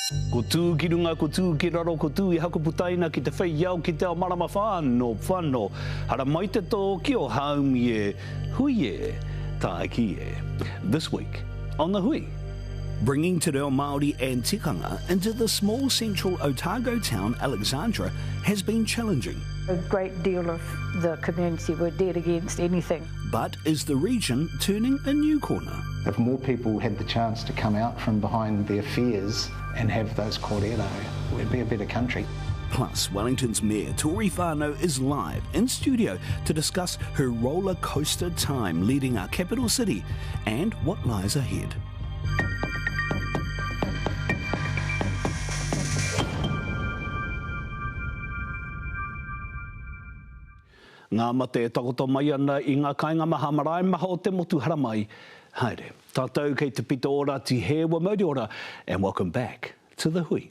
Ko tū ki runga, ko tū ki raro, ko tū I hakaputaina ki te whai iau ki te ao marama whāno. Hara mai te tō ki o haumi e, hui e, tā ki e. This week on The Hui. Bringing te reo Māori and tikanga into the small central Otago town Alexandra has been challenging. A great deal of the community were dead against anything. But is the region turning a new corner? If more people had the chance to come out from behind their fears and have those kōrero, we'd be a better country. Plus, Wellington's Mayor Tory Whanau is live in studio to discuss her roller coaster time leading our capital city and what lies ahead. Ngā mate e takoto mai ana I ngā kāinga maha marae maha o te motu haramai. Haere, tātou kei te pito ora ti he wa mauri ora, and welcome back to The Hui.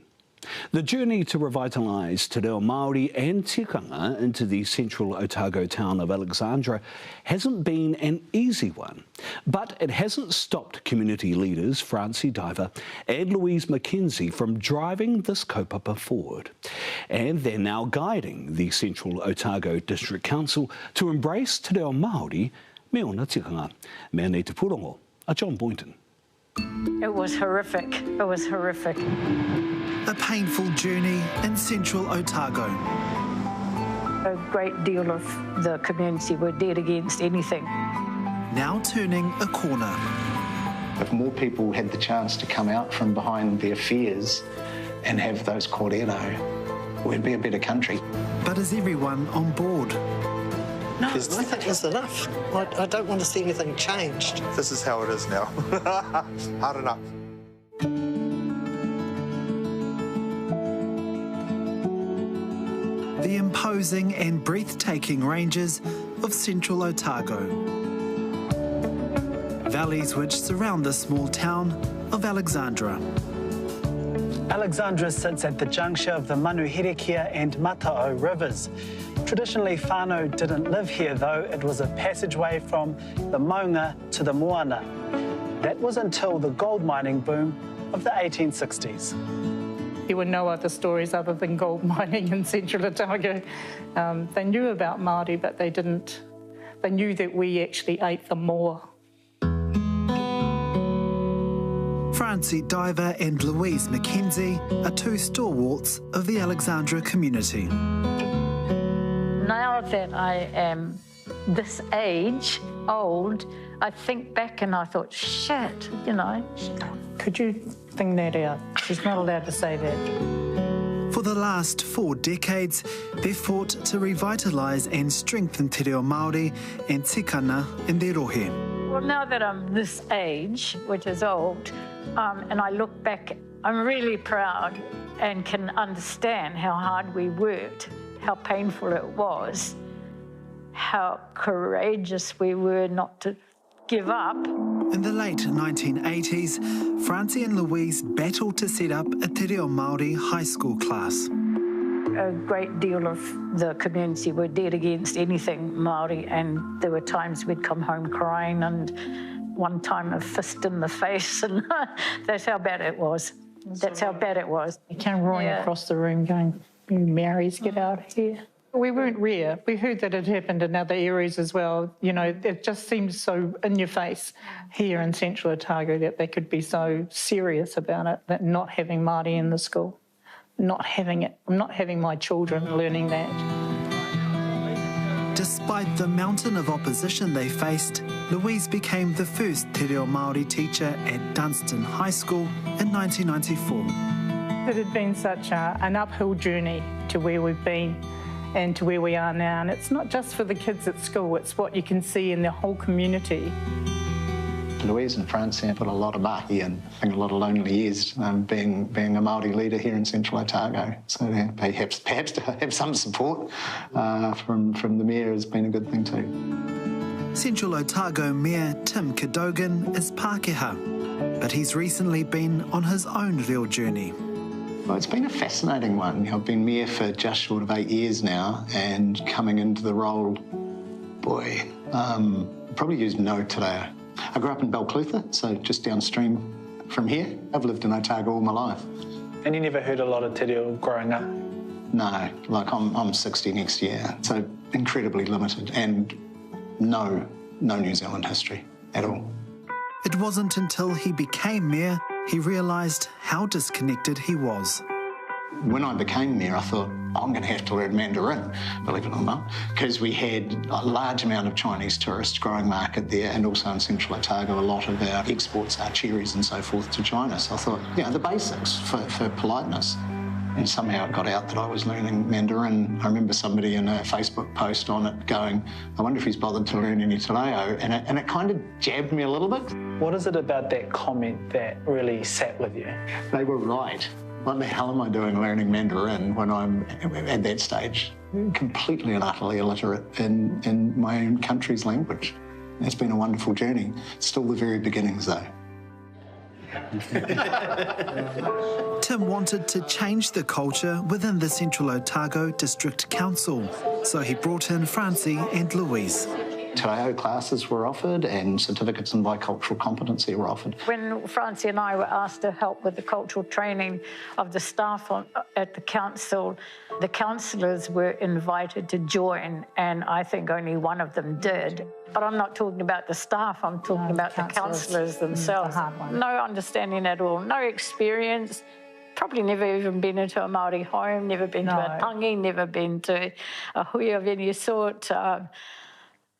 The journey to revitalise te reo Māori and tikanga into the central Otago town of Alexandra hasn't been an easy one, but it hasn't stopped community leaders Francie Diver and Louise McKenzie from driving this kaupapa forward. And they're now guiding the Central Otago District Council to embrace te reo Māori me ona tikanga. Mea nei te purongo, a John Boynton. It was horrific. It was horrific. A painful journey in Central Otago. A great deal of the community were dead against anything. Now turning a corner. If more people had the chance to come out from behind their fears and have those kōrero, we'd be a better country. But is everyone on board? No, I think there's enough. I don't want to see anything changed. This is how it is now. Hard enough. The imposing and breathtaking ranges of Central Otago. Valleys which surround the small town of Alexandra. Alexandra sits at the juncture of the Manuhirikia and Matao rivers. Traditionally, whānau didn't live here, though. It was a passageway from the Maunga to the Moana. That was until the gold mining boom of the 1860s. There were no other stories other than gold mining in Central Otago. They knew about Māori, but they didn't. They knew that we actually ate them more. Francie Diver and Louise McKenzie are two stalwarts of the Alexandra community. Now that I am this age, old, I think back and I thought, shit, you know. Could you think that out? She's not allowed to say that. For the last 4 decades, they've fought to revitalise and strengthen te reo Māori and tikanga in their rohe. Well, now that I'm this age, which is old, and I look back, I'm really proud and can understand how hard we worked, how painful it was, how courageous we were not to give up. In the late 1980s, Francie and Louise battled to set up a te reo Māori high school class. A great deal of the community were dead against anything Māori, and there were times we'd come home crying and one time a fist in the face, and that's how bad it was. That's how bad it was. He came roaring across the room going, "You Maoris, get out of here." We weren't rare. We heard that it happened in other areas as well. You know, it just seems so in your face here in Central Otago that they could be so serious about it, that not having Māori in the school, not having it, not having my children learning that. Despite the mountain of opposition they faced, Louise became the first te reo Māori teacher at Dunstan High School in 1994. It had been such an uphill journey to where we've been and to where we are now. And it's not just for the kids at school, it's what you can see in the whole community. Louise and Francie put a lot of mahi and I think a lot of lonely years being a Māori leader here in Central Otago. So perhaps to have some support from the Mayor has been a good thing too. Central Otago Mayor Tim Cadogan is Pākehā, but he's recently been on his own real journey. Well, it's been a fascinating one. I've been Mayor for just short of 8 years now, and coming into the role, boy, probably used no today. I grew up in Balclutha, so just downstream from here. I've lived in Otago all my life. And you never heard a lot of te reo growing up? No, like I'm 60 next year, so incredibly limited and no New Zealand history at all. It wasn't until he became mayor he realised how disconnected he was. When I became mayor, I thought, I'm going to have to learn Mandarin, believe it or not, because we had a large amount of Chinese tourists, growing market there, and also in Central Otago, a lot of our exports are cherries and so forth to China. So I thought, the basics for politeness. And somehow it got out that I was learning Mandarin. I remember somebody in a Facebook post on it going, I wonder if he's bothered to learn any te reo, and it kind of jabbed me a little bit. What is it about that comment that really sat with you? They were right. What the hell am I doing learning Mandarin when I'm at that stage completely and utterly illiterate in my own country's language? It's been a wonderful journey. Still the very beginnings though. Tim wanted to change the culture within the Central Otago District Council, so he brought in Francie and Louise. Te reo classes were offered and certificates in bicultural competency were offered. When Francie and I were asked to help with the cultural training of the staff at the council, the councillors were invited to join, and I think only one of them did. But I'm not talking about the staff, I'm talking about the councillors themselves. No understanding at all, no experience. Probably never even been into a Māori home, never been to a tangi, never been to a hui of any sort.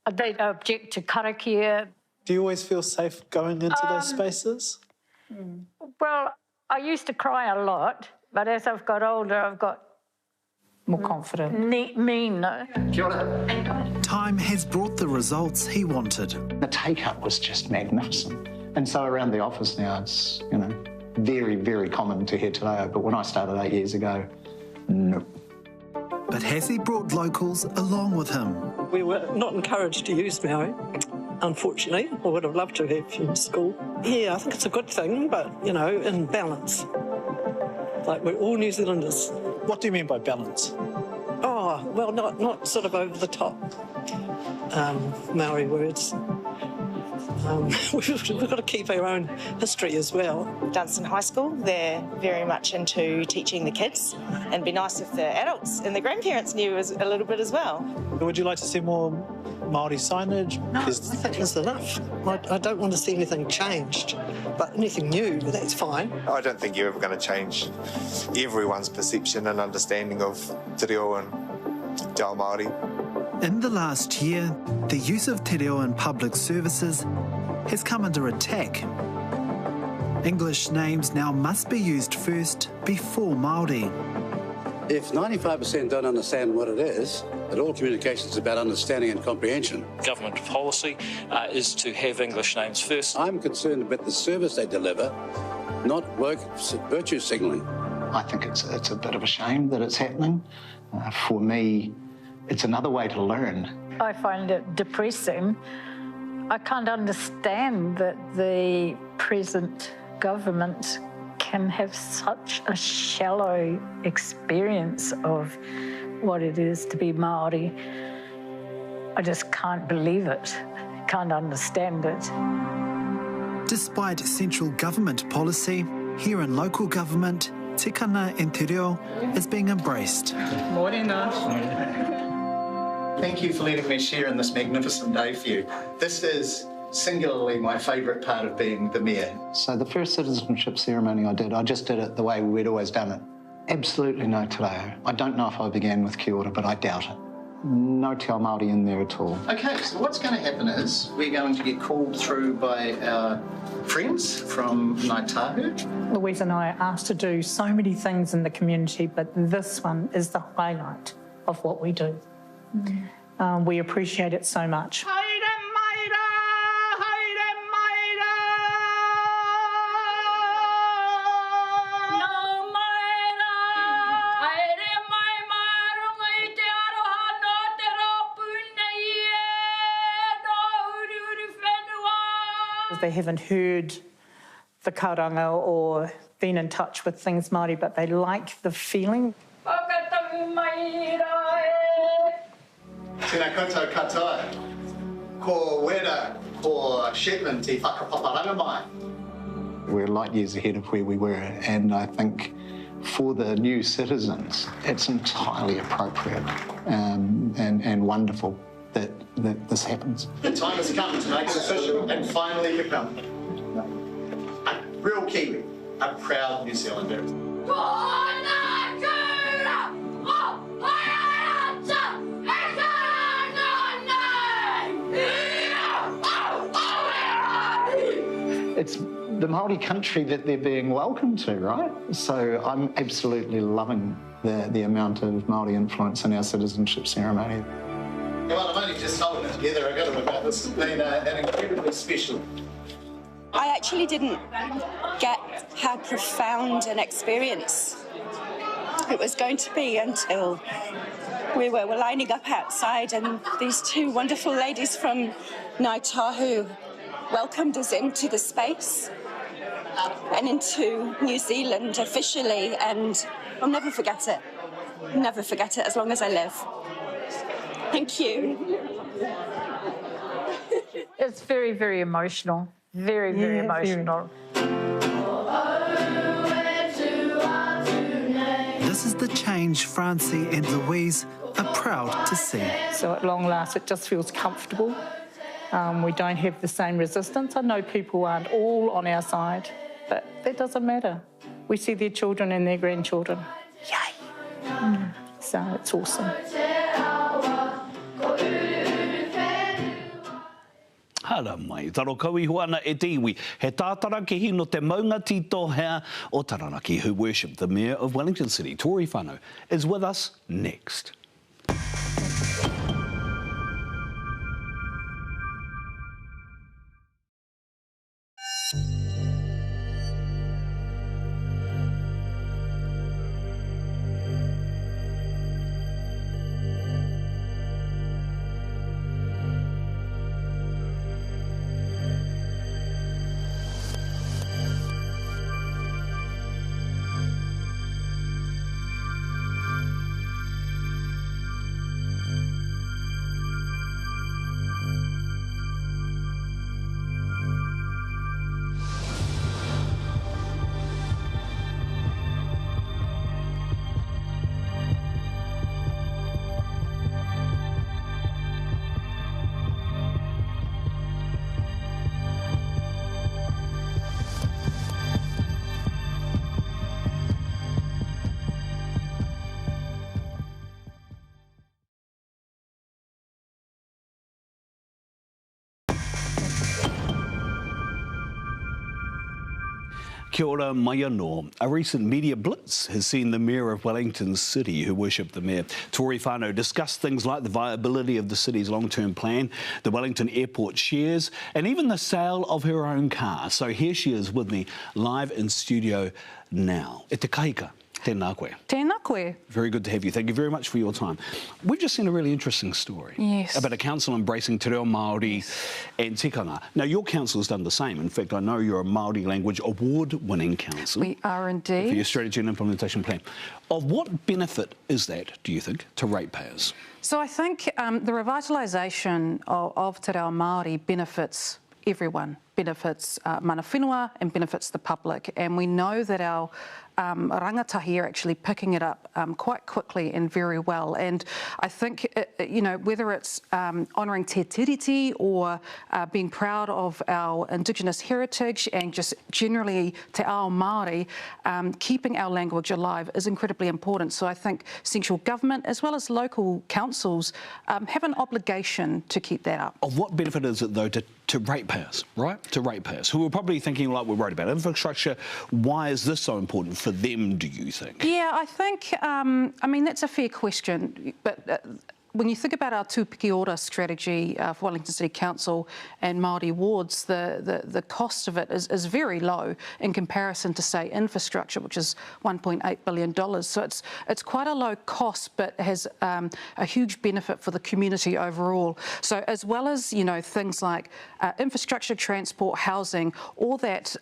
They object to karakia. Do you always feel safe going into those spaces? Well, I used to cry a lot, but as I've got older, I've got more confident. Meaner. Kia ora. Time has brought the results he wanted. The take-up was just magnificent. And so around the office now, it's, very, very common to hear te reo, but when I started 8 years ago, no. But has he brought locals along with him? We were not encouraged to use Maori, unfortunately. I would have loved to have in school. Yeah, I think it's a good thing, but, in balance. Like, we're all New Zealanders. What do you mean by balance? Oh, well, not sort of over the top Maori words. We've got to keep our own history as well. Dunstan High School, they're very much into teaching the kids, and it'd be nice if the adults and the grandparents knew a little bit as well. Would you like to see more Māori signage? No, I think it's enough. I don't want to see anything changed, but anything new, that's fine. I don't think you're ever going to change everyone's perception and understanding of te reo and te ao Māori. In the last year, the use of te reo in public services has come under attack. English names now must be used first before Māori. If 95% don't understand what it is, but all communication is about understanding and comprehension. Government policy is to have English names first. I'm concerned about the service they deliver, not virtue signalling. I think it's a bit of a shame that it's happening. For me, it's another way to learn. I find it depressing. I can't understand that the present government can have such a shallow experience of what it is to be Māori. I just can't believe it. I can't understand it. Despite central government policy, here in local government, tikanga and te reo is being embraced. Morena. Thank you for letting me share in this magnificent day for you. This is singularly my favourite part of being the mayor. So the first citizenship ceremony I just did it the way we'd always done it. Absolutely no te reo. I don't know if I began with kia ora, but I doubt it. No te ao Māori in there at all. OK, so what's going to happen is we're going to get called through by our friends from Ngāi Tahu. Louise and I are asked to do so many things in the community, but this one is the highlight of what we do. We appreciate it so much. They haven't heard the karanga or been in touch with things Māori, but they like the feeling. Tēnā koutou katoa. Ko wera, ko Shetland te whakapaparanga mai. We're light years ahead of where we were, and I think for the new citizens, it's entirely appropriate and wonderful that this happens. The time has come to make it official and finally become a real Kiwi, a proud New Zealander. It's the Māori country that they're being welcomed to, right? So I'm absolutely loving the amount of Māori influence in our citizenship ceremony. Well, I'm only just holding it together. I've got to admit, this has been an incredibly special. I actually didn't get how profound an experience it was going to be until we were lining up outside and these two wonderful ladies from Ngāi Tahu welcomed us into the space and into New Zealand officially, and I'll never forget it. Never forget it as long as I live. Thank you. It's very, very emotional. Very, very emotional. This is the change Francie and Louise are proud to see. So at long last, it just feels comfortable. We don't have the same resistance. I know people aren't all on our side, but that doesn't matter. We see their children and their grandchildren. Yay! So it's awesome. Hala mai, taro kaui huana e tiwi. He tātaraki hino te maunga tito hea o Taranaki, who worshipped the Mayor of Wellington City, Tory Whanau, is with us next. Kia ora mai anō. A recent media blitz has seen the Mayor of Wellington City, who worshipped the Mayor, Tory Whanau, discuss things like the viability of the city's long-term plan, the Wellington Airport shares, and even the sale of her own car. So here she is with me, live in studio now. E te kaika. Tēnā koe. Tēnā koe. Very good to have you. Thank you very much for your time. We've just seen a really interesting story. Yes. About a council embracing te reo Māori and tikanga. Now, your council has done the same. In fact, I know you're a Māori language award-winning council. We are indeed. For your strategy and implementation plan. Of what benefit is that, do you think, to ratepayers? So I think the revitalisation of te reo Māori benefits everyone, benefits mana whenua and benefits the public. And we know that our rangatahi are actually picking it up quite quickly and very well. And I think, you know, whether it's honouring te tiriti or being proud of our Indigenous heritage and just generally te ao Māori, keeping our language alive is incredibly important. So I think central government as well as local councils have an obligation to keep that up. Of what benefit is it, though, to ratepayers, right? To ratepayers, who are probably thinking, like, we're worried about infrastructure. Why is this so important for them, do you think? Yeah, I think, I mean, that's a fair question, but when you think about our tūpiki ora strategy for Wellington City Council and Māori wards, the cost of it is very low in comparison to, say, infrastructure, which is $1.8 billion. So it's quite a low cost, but has a huge benefit for the community overall. So as well as, you know, things like infrastructure, transport, housing, all that,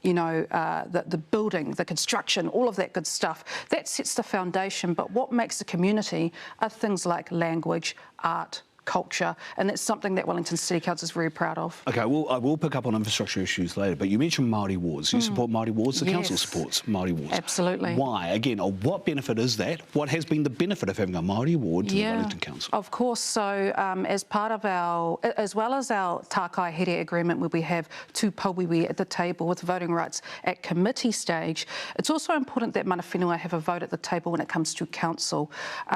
you know, the building, the construction, all of that good stuff, that sets the foundation. But what makes the community are things like language, art, culture, and that's something that Wellington City Council is very proud of. Okay, well, I will pick up on infrastructure issues later, but you mentioned Māori wards. You support Māori wards? The council supports Māori wards. Absolutely. Why? Again, what benefit is that? What has been the benefit of having a Māori ward to the Wellington Council? Of course, so as part of our, as well as our Tākai Here agreement where we have two pauiwi at the table with voting rights at committee stage, it's also important that mana whenua have a vote at the table when it comes to council.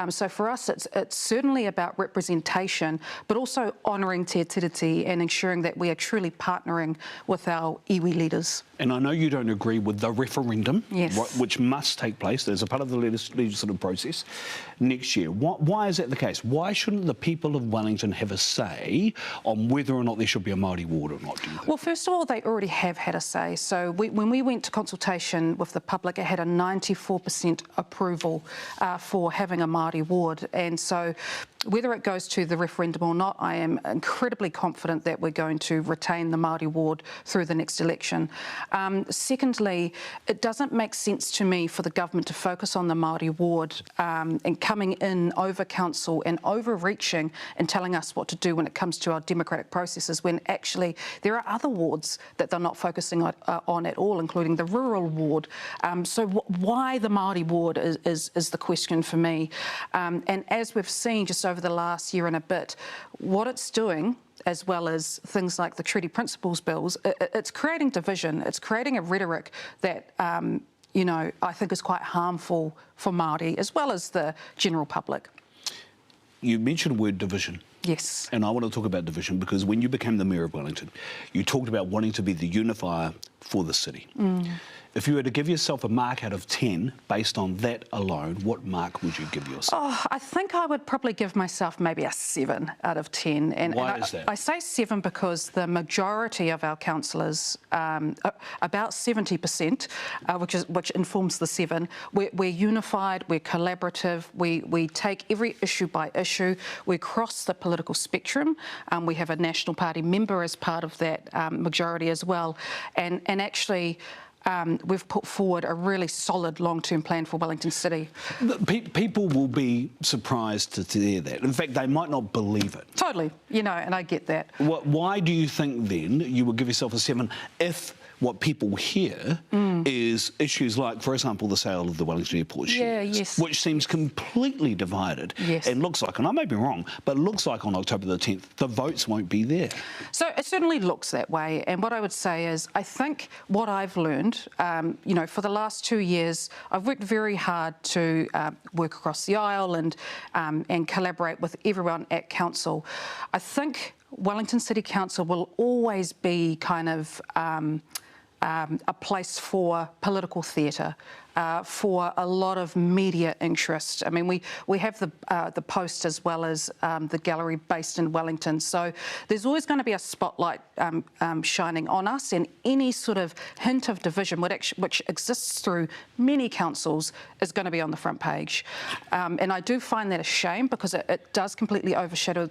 So for us, it's certainly about representation, but also honouring te tiriti and ensuring that we are truly partnering with our iwi leaders. And I know you don't agree with the referendum, yes, which must take place as a part of the legislative process next year. Why is that the case? Why shouldn't the people of Wellington have a say on whether or not there should be a Māori ward or not, do you think? Well, first of all, they already have had a say. So when we went to consultation with the public, it had a 94% approval for having a Māori ward. And so whether it goes to the referendum or not, I am incredibly confident that we're going to retain the Māori ward through the next election. Secondly, it doesn't make sense to me for the government to focus on the Māori ward and coming in over council and overreaching and telling us what to do when it comes to our democratic processes, when actually there are other wards that they're not focusing on at all, including the rural ward. So why the Māori ward is the question for me. And as we've seen just over the last year and a bit, what it's doing, as well as things like the Treaty Principles bills, it's creating division. It's creating a rhetoric that, you know, I think is quite harmful for Māori as well as the general public. You mentioned the word division. Yes. And I want to talk about division because when you became the Mayor of Wellington, you talked about wanting to be the unifier for the city. If you were to give yourself a mark out of 10 based on that alone, what mark would you give yourself? Oh, I think I would probably give myself maybe a 7 out of 10. And why is that? I say 7 because the majority of our councillors, about 70%, which informs the 7, we're unified, we're collaborative, we take every issue by issue, we cross the political spectrum. We have a National Party member as part of that majority as well. And actually, we've put forward a really solid long-term plan for Wellington City. People will be surprised to hear that. In fact, they might not believe it. Totally, you know, and I get that. Why do you think then you would give yourself a 7 if what people hear is issues like, for example, the sale of the Wellington Airport shares, which seems completely divided and looks like, and I may be wrong, but looks like on October the 10th, the votes won't be there. So it certainly looks that way. And what I would say is, I think what I've learned, you know, for the last 2 years, I've worked very hard to work across the aisle and collaborate with everyone at council. I think Wellington City Council will always be kind of a place for political theatre, for a lot of media interest. I mean, we have the Post as well as the gallery based in Wellington, so there's always going to be a spotlight shining on us, and any sort of hint of division, which exists through many councils, is going to be on the front page. And I do find that a shame because it does completely overshadow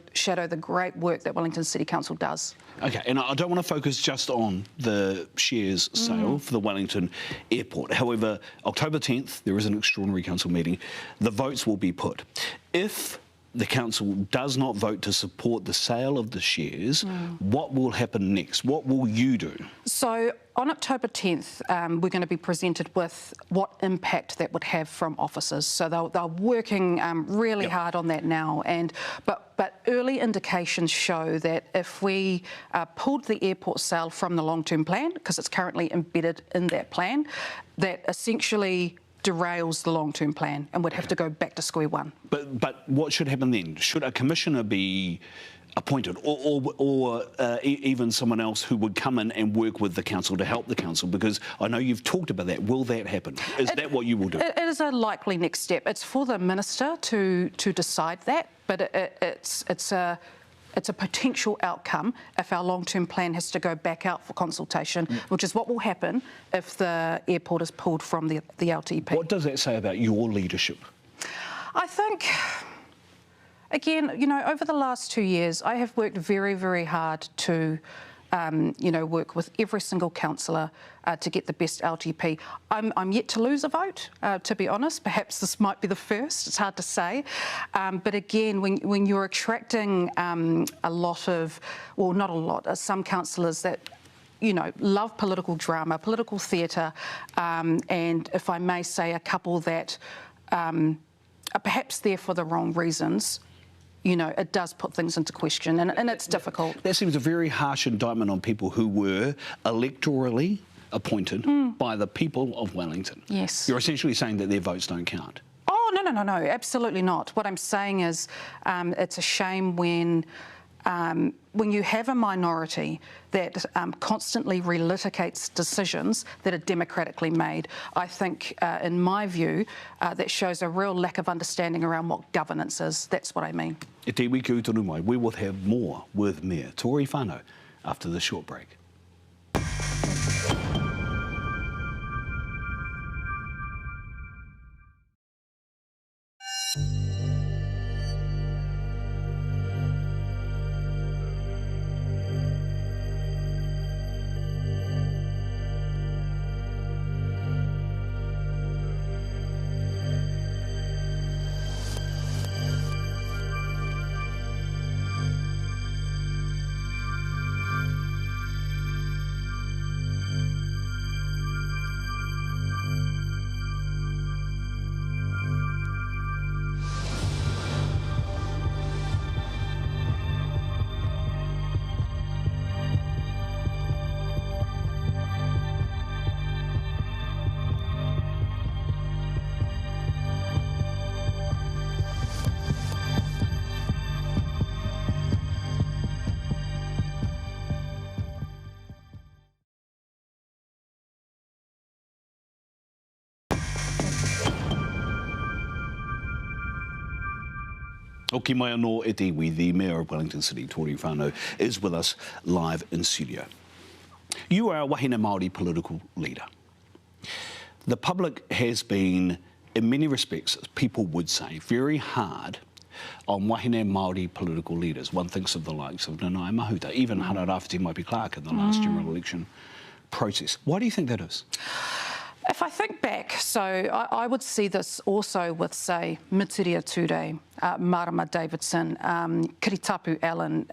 the great work that Wellington City Council does. Okay, and I don't want to focus just on the shares sale for the Wellington Airport. However, October 10th, there is an extraordinary council meeting. The votes will be put. If the council does not vote to support the sale of the shares, what will happen next? What will you do? So on October 10th, we're going to be presented with what impact that would have from officers. So they're working really hard on that now. But early indications show that if we pulled the airport sale from the long-term plan, because it's currently embedded in that plan, that essentially derails the long-term plan and would have to go back to square one. But what should happen then? Should a commissioner be appointed or even someone else who would come in and work with the council to help the council? Because I know you've talked about that. Will that happen? Is that what you will do? It is a likely next step. It's for the minister to decide that, but it's a potential outcome if our long-term plan has to go back out for consultation, which is what will happen if the airport is pulled from the LTP. What does that say about your leadership? I think, again, you know, over the last 2 years, I have worked very, very hard to you know, work with every single councillor to get the best LGP. I'm yet to lose a vote, to be honest. Perhaps this might be the first. It's hard to say. But again, when you're attracting a lot of, well, not a lot, some councillors that, you know, love political drama, political theatre, and if I may say, a couple that are perhaps there for the wrong reasons, you know, it does put things into question, and it's difficult. That seems a very harsh indictment on people who were electorally appointed by the people of Wellington. Yes. You're essentially saying that their votes don't count. Oh, no, absolutely not. What I'm saying is it's a shame when you have a minority that constantly relitigates decisions that are democratically made. I think, in my view, that shows a real lack of understanding around what governance is. That's what I mean. E te wiki uturu mai. We will have more with Mayor Tory Whanau after this short break. O ki mai anō e te iwi, the Mayor of Wellington City, Tory Whanau, is with us live in studio. You are a wahine Māori political leader. The public has been, in many respects, people would say, very hard on wahine Māori political leaders. One thinks of the likes of Nanaia Mahuta, even Hana Rafiti Maipi Clark in the last general election process. Why do you think that is? If I think back, so I would see this also with, say, Mitiria Ture, Marama Davidson, Kiritapu Allen.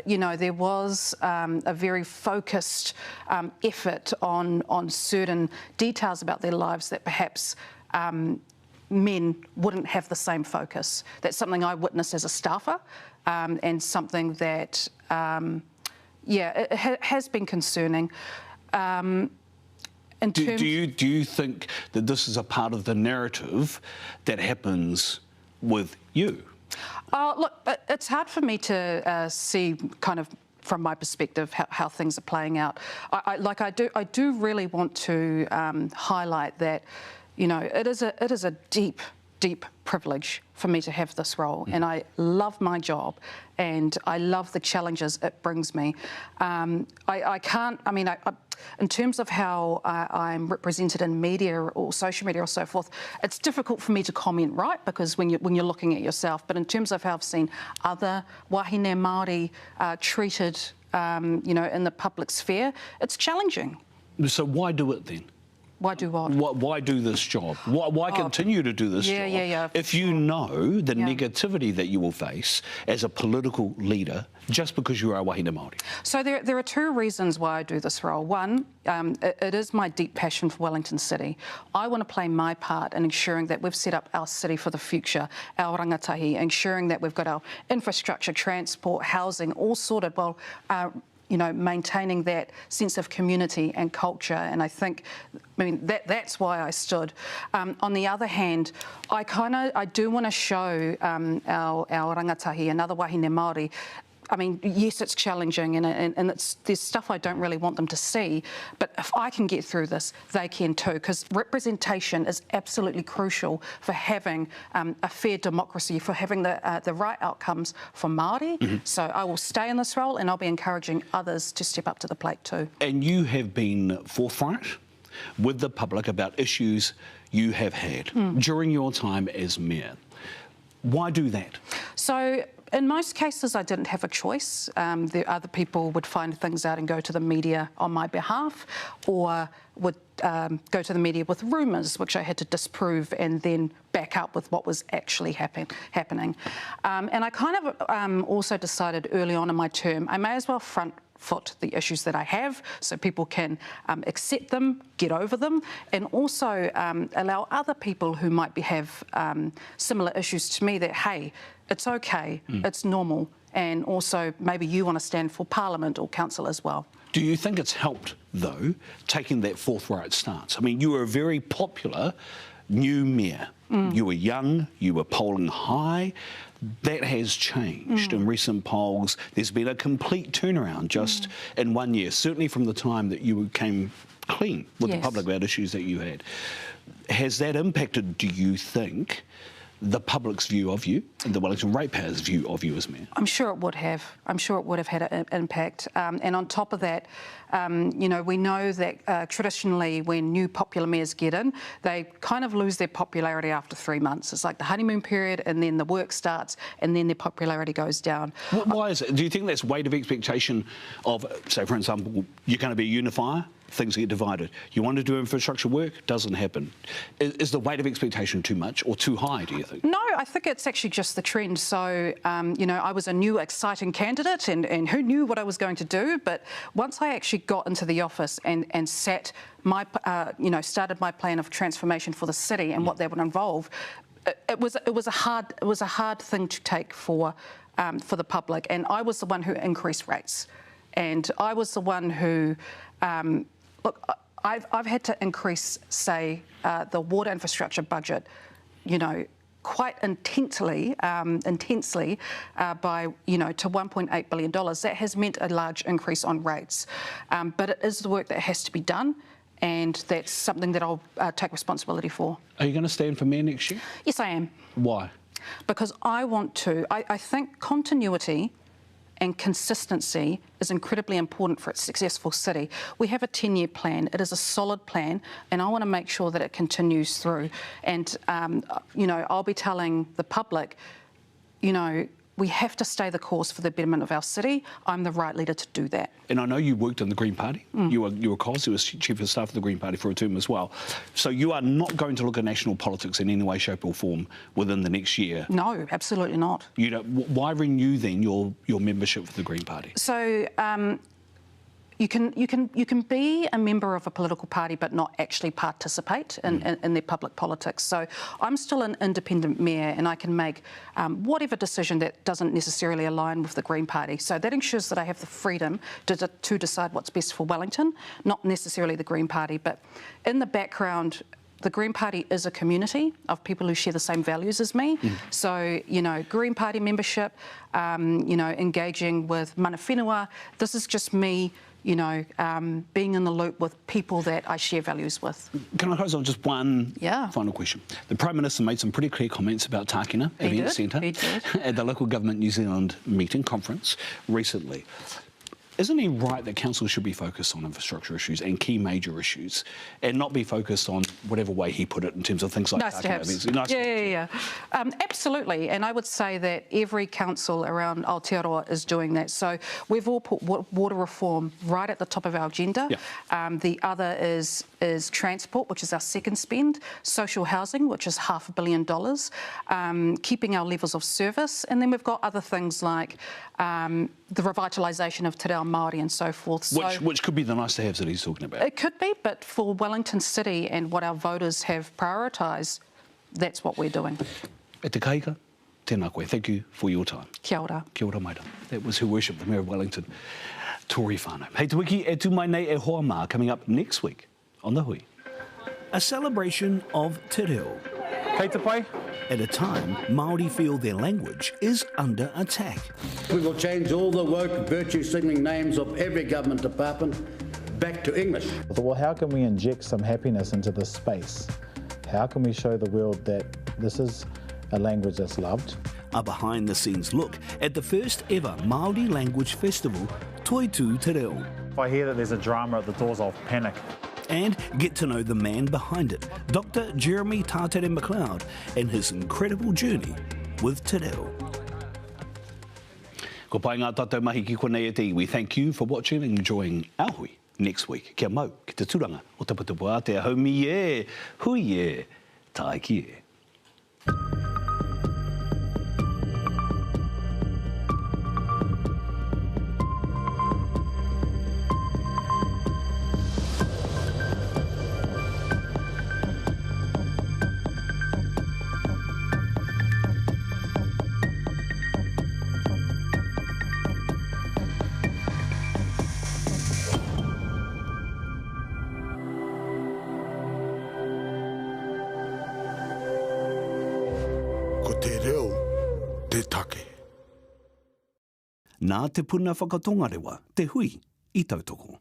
You know, there was a very focused effort on certain details about their lives that perhaps men wouldn't have the same focus. That's something I witnessed as a staffer, and something that, yeah, it has been concerning. Do you think that this is a part of the narrative that happens with you? Look, it's hard for me to see kind of from my perspective how things are playing out. I do really want to highlight that, you know, it is a deep privilege for me to have this role, and I love my job and I love the challenges it brings me. I can't, I mean, in terms of how I'm represented in media or social media or so forth, it's difficult for me to comment, right? Because when you're looking at yourself, but in terms of how I've seen other wahine Māori treated, you know, in the public sphere, it's challenging. So why do it then? Why do what? Why do this job? Why continue to do this job if you know the negativity that you will face as a political leader just because you are a wahine Māori? So there are two reasons why I do this role. One, it is my deep passion for Wellington City. I want to play my part in ensuring that we've set up our city for the future, our rangatahi, ensuring that we've got our infrastructure, transport, housing, all sorted well. You know, maintaining that sense of community and culture, and I think, I mean, that's why I stood. On the other hand, I do want to show our rangatahi and other wahine Māori. I mean, yes, it's challenging, and there's stuff I don't really want them to see, but if I can get through this, they can too, because representation is absolutely crucial for having a fair democracy, for having the right outcomes for Māori. So I will stay in this role, and I'll be encouraging others to step up to the plate too. And you have been forthright with the public about issues you have had during your time as Mayor. Why do that? So, In most cases, I didn't have a choice. Other people would find things out and go to the media on my behalf, or would go to the media with rumours, which I had to disprove and then back up with what was actually happening. And I kind of also decided early on in my term, I may as well front foot the issues that I have so people can accept them, get over them, and also allow other people who might have similar issues to me that, hey, it's okay, it's normal, and also maybe you want to stand for Parliament or Council as well. Do you think it's helped, though, taking that forthright stance? I mean, you were a very popular new mayor. You were young, you were polling high. That has changed in recent polls. There's been a complete turnaround just in 1 year, certainly from the time that you came clean with the public about issues that you had. Has that impacted, do you think, the public's view of you and the Wellington ratepayers' view of you as mayor? I'm sure it would have. I'm sure it would have had an impact. And on top of that, you know, we know that traditionally when new popular mayors get in, they kind of lose their popularity after 3 months. It's like the honeymoon period, and then the work starts, and then their popularity goes down. Why is it? Do you think that's weight of expectation of, say, for example, you're going to be a unifier? Things get divided. You want to do infrastructure work, doesn't happen. Is the weight of expectation too much or too high, do you think? No, I think it's actually just the trend. So, you know, I was a new, exciting candidate, and who knew what I was going to do? But once I actually got into the office and sat my, you know, started my plan of transformation for the city and what that would involve, it was a hard thing to take for the public. And I was the one who increased rates, and I was the one who. Look, I've had to increase, say, the water infrastructure budget, you know, quite intensely by, you know, to $1.8 billion. That has meant a large increase on rates. But it is the work that has to be done, and that's something that I'll take responsibility for. Are you going to stand for mayor next year? Yes, I am. Why? Because I want to. I think continuity and consistency is incredibly important for a successful city. We have a 10-year plan. It is a solid plan, and I want to make sure that it continues through. And, you know, I'll be telling the public, you know, we have to stay the course for the betterment of our city. I'm the right leader to do that. And I know you worked in the Green Party. You were Coles, who was Chief of Staff of the Green Party for a term as well. So you are not going to look at national politics in any way, shape or form within the next year? No, absolutely not. You know, why renew then your membership for the Green Party? So you can be a member of a political party but not actually participate in their public politics. So I'm still an independent mayor, and I can make whatever decision that doesn't necessarily align with the Green Party. So that ensures that I have the freedom to decide what's best for Wellington, not necessarily the Green Party. But in the background, the Green Party is a community of people who share the same values as me. So, you know, Green Party membership, you know, engaging with mana whenua, this is just me, you know, being in the loop with people that I share values with. Can I close on just one final question? The Prime Minister made some pretty clear comments about Tākina Event Centre at the Local Government New Zealand conference recently. Isn't he right that council should be focused on infrastructure issues and key major issues, and not be focused on whatever way he put it in terms of things like Tākina events? Yeah. Absolutely. And I would say that every council around Aotearoa is doing that. So we've all put water reform right at the top of our agenda. The other is transport, which is our second spend, social housing, which is $500 million, keeping our levels of service, and then we've got other things like the revitalisation of Te Reo Māori and so forth. Which could be the nice-to-haves that he's talking about. It could be, but for Wellington City and what our voters have prioritised, that's what we're doing. E te kaika, tēnā koe. Thank you for your time. Kia ora. Kia ora, maita. That was Her Worship, the Mayor of Wellington, Tory Whanau. Hei te wiki e tu mai nei e hoa mā, coming up next week on The Hui. A celebration of Te Reo. Kei te pai. At a time, Māori feel their language is under attack. We will change all the woke, virtue-signalling names of every government department back to English. Well, how can we inject some happiness into this space? How can we show the world that this is a language that's loved? A behind-the-scenes look at the first ever Māori language festival, Toi Tū Te Reo. If I hear that there's a drama at the doors, I'll panic. And get to know the man behind it, Dr. Jeremy Tātere McLeod, and his incredible journey with Te Reo. Ko pai ngā tātou mahi ki konei e te iwi. Thank you for watching and enjoying our hui next week. Kia mau, ki te turanga o Taputapu Ātea. Haumi e, hui e, tae ki e. Nā te puna whakatongarewa, te hui i tautoko.